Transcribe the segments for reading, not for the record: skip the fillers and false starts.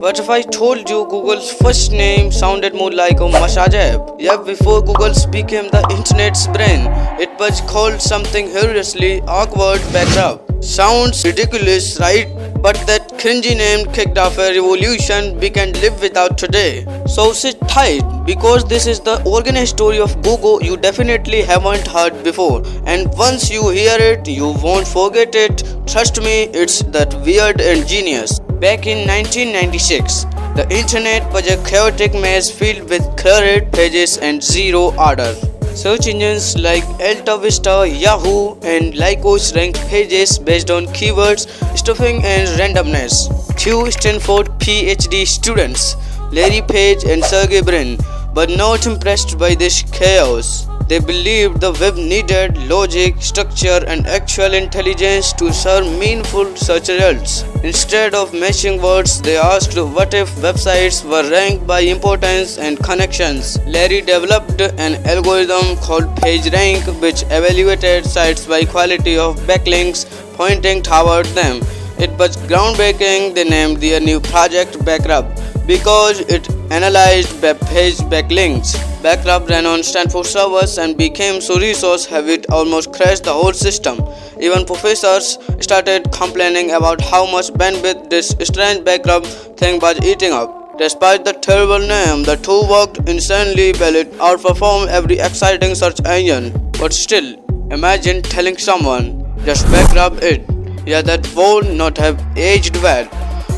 What if I told you Google's first name sounded more like a massage app? Yet before Google became the internet's brain, it was called something hilariously awkward backrub. Sounds ridiculous, right? But that cringy name kicked off a revolution we can't live without today. So sit tight, because this is the organized story of Google you definitely haven't heard before. And once you hear it, you won't forget it. Trust me, it's that weird and genius. Back in 1996, the internet was a chaotic mess filled with cluttered pages and zero order. Search engines like Alta Vista, Yahoo, and Lycos ranked pages based on keywords, stuffing, and randomness. Two Stanford PhD students, Larry Page and Sergey Brin, were not impressed by this chaos. They believed the web needed logic, structure, and actual intelligence to serve meaningful search results. Instead of matching words, they asked what if websites were ranked by importance and connections. Larry developed an algorithm called PageRank, which evaluated sites by quality of backlinks pointing toward them. It was groundbreaking. They named their new project Backrub because it analyzed web page backlinks. Backrub ran on Stanford servers and became so resource heavy it almost crashed the whole system. Even professors started complaining about how much bandwidth this strange Backrub thing was eating up. Despite the terrible name, the two worked insanely well. It outperformed every exciting search engine. But still, imagine telling someone, just Backrub it. Yeah, that would not have aged well.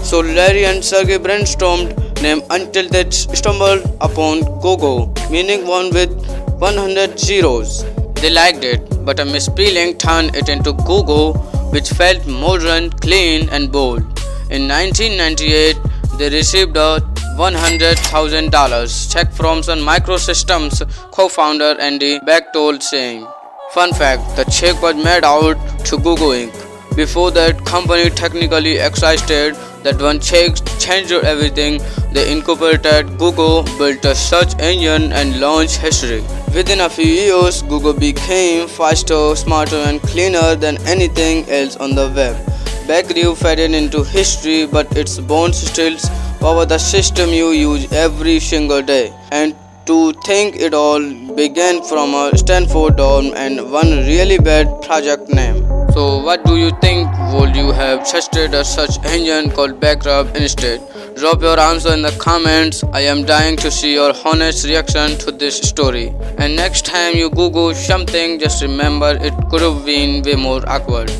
So Larry and Sergey brainstormed name until they stumbled upon Gogo, meaning one with 100 zeros. They liked it, but a misspelling turned it into Gogo, which felt modern, clean, and bold. In 1998, they received a $100,000 check from Sun Microsystems co-founder Andy Bechtol, saying, "Fun fact, the check was made out to Gogo Inc. Before that, company technically existed. That one check changed everything. They incorporated Google, built a search engine, and launched history. Within a few years, Google became faster, smarter, and cleaner than anything else on the web. Backrub faded into history, but its bones still power the system you use every single day. And to think it all began from a Stanford dorm and one really bad project name. So what do you think? Would you have trusted a search engine called Backrub instead? Drop your answer in the comments. I am dying to see your honest reaction to this story. And next time you Google something, just remember it could have been way more awkward.